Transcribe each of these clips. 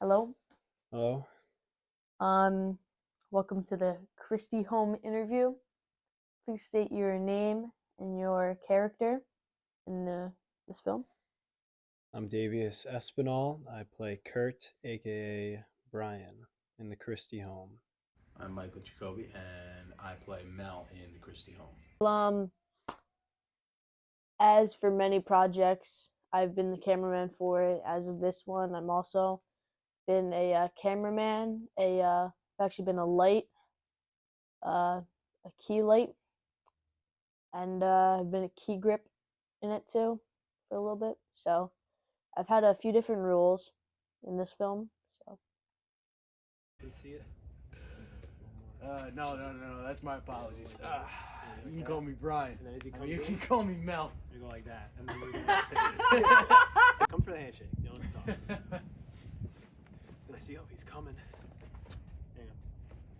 Hello. Hello. Um, Welcome to the Christy home interview. Please state your name and your character in this film. I'm Davius Espinal. I play Kurt, aka Brian, in the Christie home. I'm Michael Jacoby, and I play Mel in the Christie home. As for many projects, I've been the cameraman for it. As of this one, I'm also been a cameraman. I've actually been a light, a key light, and I've been a key grip in it too for a little bit. So I've had a few different roles in this film. So Can you see it? No, that's my apologies. You can call me Brian. And then as he You can call me Mel. you go like that. And then you come for the handshake. Don't talk. And I see, he's coming.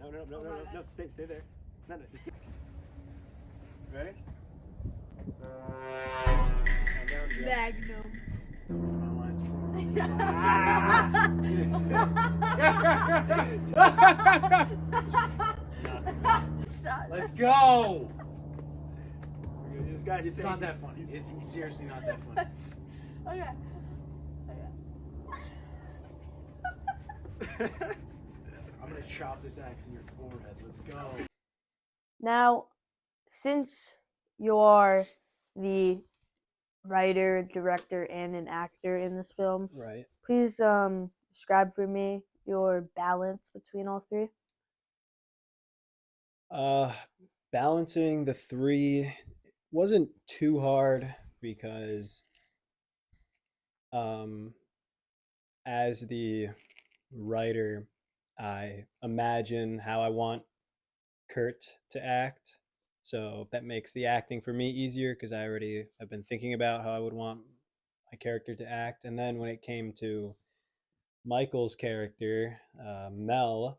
Hang on. No. Stay there. No, just. Ready? Magnum. Let's go! This guy's It's not that funny. It's seriously not that funny. Okay. I'm gonna chop this axe in your forehead. Let's go. Now, since you are the writer, director, and an actor in this film, Right. please describe for me your balance between all three. Balancing the three wasn't too hard because, as the writer, I imagine how I want Kurt to act. So that makes the acting for me easier because I already have been thinking about how I would want my character to act. And then when it came to Michael's character, Mel,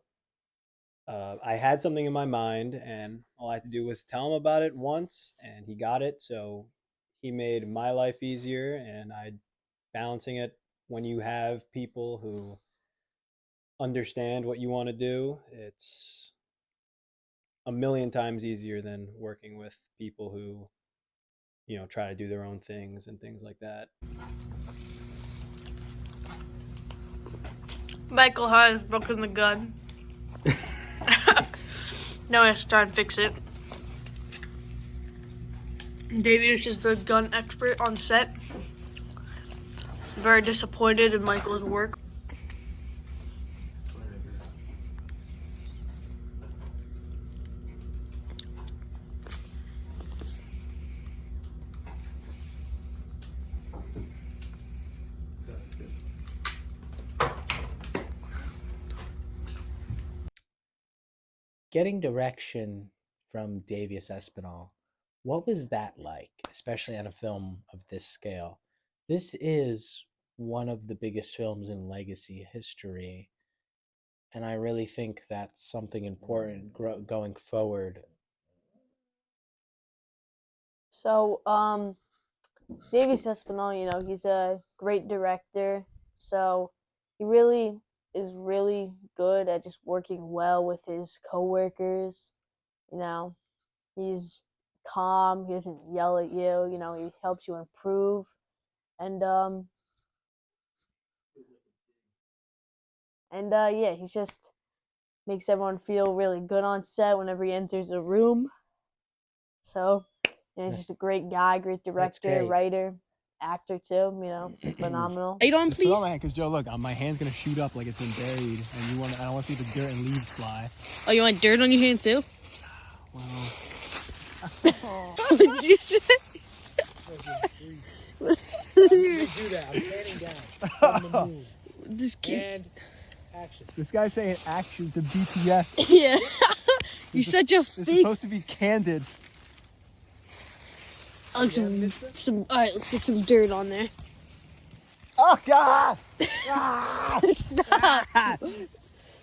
I had something in my mind, and all I had to do was tell him about it once, and he got it. So he made my life easier, and balancing it when you have people who understand what you want to do, it's a million times easier than working with people who, try to do their own things and things like that. Michael has broken the gun. Now he has to try and fix it. Davius is the gun expert on set. Very disappointed in Michael's work. Getting direction from Davius Espinal, what was that like, especially on a film of this scale? This is one of the biggest films in legacy history, and I really think that's something important going forward. So, Davies Espinal, he's a great director. So he really is really good at just working well with his coworkers. He's calm. He doesn't yell at you. He helps you improve, and yeah, he just makes everyone feel really good on set whenever he enters a room. So, he's just a great guy, great director, great. writer, actor too. Phenomenal. Are you on, Just put it on my please? hand, cause Joe, look, my hand's gonna shoot up like it's been buried, and I don't want to see the dirt and leaves fly. Oh, you want dirt on your hand too? Well, What did you say? Do that. I'm panning down. On the move. Just keep. And action. this guy's saying action to BTS. Yeah. You're such a It's fake. supposed to be candid. Like some. All right, let's get some dirt on there. Oh God! Stop.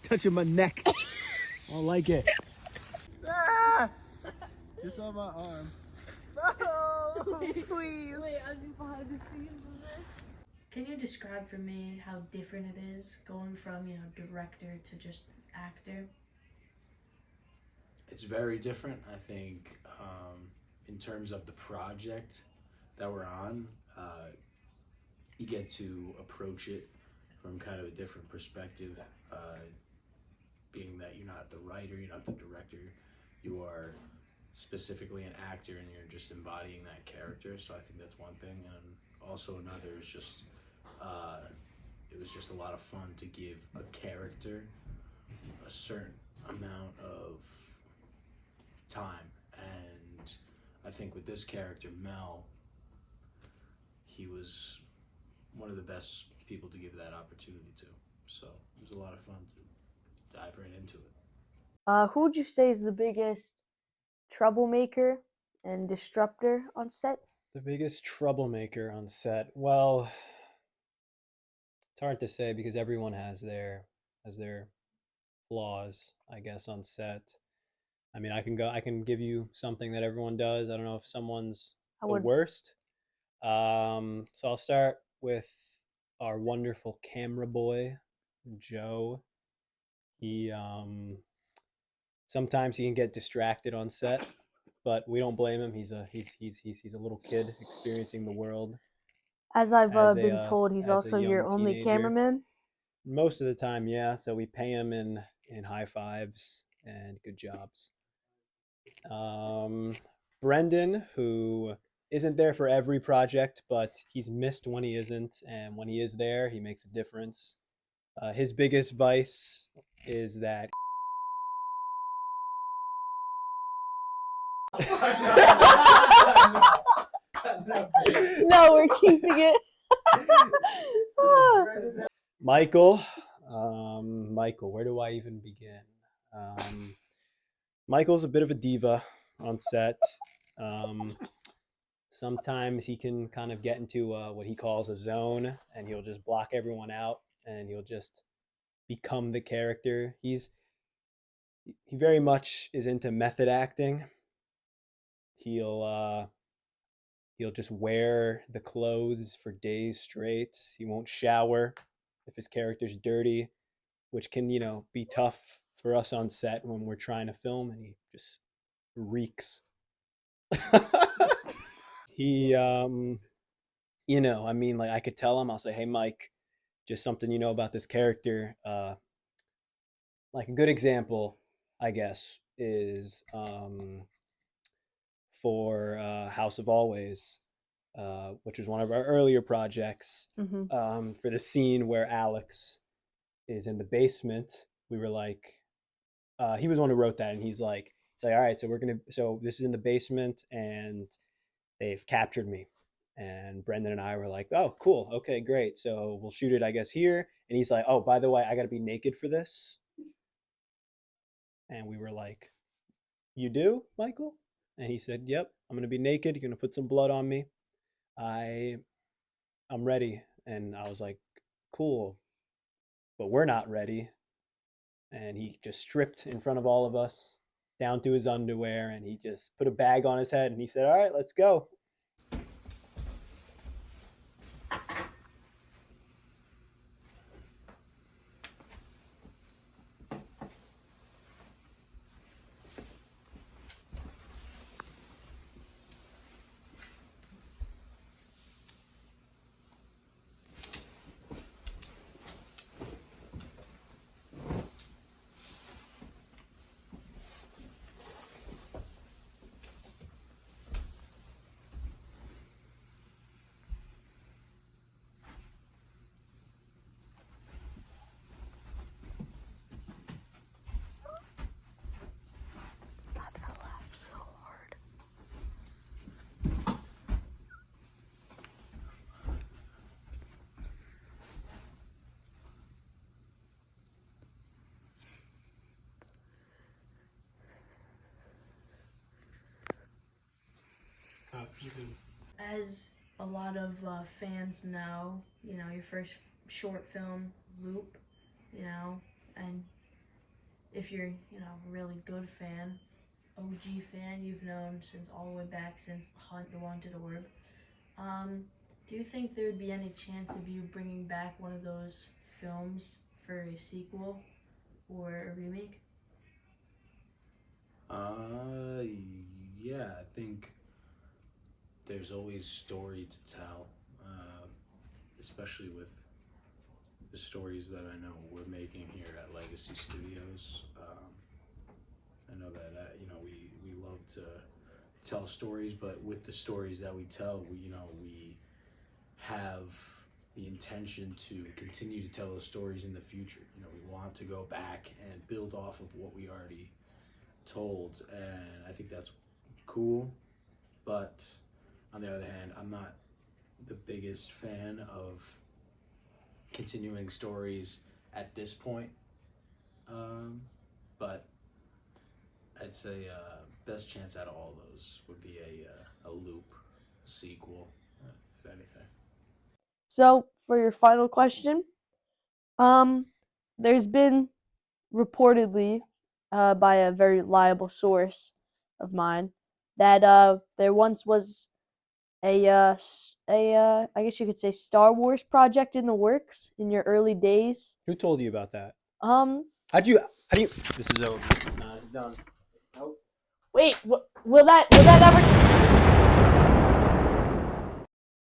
Touching my neck. I don't like it. Just on my arm. No, please. Wait, I'll be behind the scenes of this. Can you describe for me how different it is going from, director to just actor? It's very different. I think in terms of the project that we're on, you get to approach it from kind of a different perspective. Being that you're not the writer, you're not the director, you are specifically an actor and you're just embodying that character. So I think that's one thing, and also another is just it was just a lot of fun to give a character a certain amount of time. And I think with this character, Mel, he was one of the best people to give that opportunity to. So it was a lot of fun to dive right into it. Who would you say is the biggest troublemaker and disruptor on set? The biggest troublemaker on set. Well, it's hard to say because everyone has their flaws, I guess, on set. I mean, I can give you something that everyone does. I don't know if someone's the worst. So I'll start with our wonderful camera boy, Joe. He sometimes he can get distracted on set, but we don't blame him. He's a little kid experiencing the world. As I've been told, he's also your only cameraman. Most of the time, yeah. So we pay him in high fives and good jobs. Brendan, who isn't there for every project, but he's missed when he isn't, and when he is there, he makes a difference. His biggest vice is that No, we're keeping it. Michael, where do I even begin? Michael's a bit of a diva on set. Sometimes he can kind of get into what he calls a zone, and he'll just block everyone out, and he'll just become the character. He very much is into method acting. He'll just wear the clothes for days straight. He won't shower if his character's dirty, which can, be tough for us on set when we're trying to film, and he just reeks. He I mean, like, I could tell him, I'll say, hey Mike, just something about this character. Like a good example, I guess, is for House of Always, which was one of our earlier projects. For the scene where Alex is in the basement, we were like, he was the one who wrote that, and he's like, all right, so this is in the basement, and they've captured me. And Brendan and I were like, oh, cool, okay, great. So we'll shoot it, I guess, here. And he's like, oh, by the way, I got to be naked for this. And we were like, you do, Michael? And he said, yep, I'm going to be naked. You're going to put some blood on me. I'm ready. And I was like, cool, but we're not ready. And he just stripped in front of all of us down to his underwear, and he just put a bag on his head, and he said, all right, let's go. As a lot of fans know, your first short film, Loop, and if you're, a really good fan, OG fan, you've known since all the way back since The Hunt, The Wanted Orb. Do you think there would be any chance of you bringing back one of those films for a sequel or a remake? Yeah, I think there's always story to tell, especially with the stories that I know we're making here at Legacy Studios. I know that we love to tell stories, but with the stories that we tell, we have the intention to continue to tell those stories in the future. We want to go back and build off of what we already told, and I think that's cool. But on the other hand, I'm not the biggest fan of continuing stories at this point. But I'd say best chance out of all those would be a loop sequel, if anything. So, for your final question, there's been reportedly, by a very reliable source of mine, that there once was I guess you could say Star Wars project in the works in your early days. Who told you about that? Um, How do you? This is over. Nah, it's done. Nope. wait, will that ever?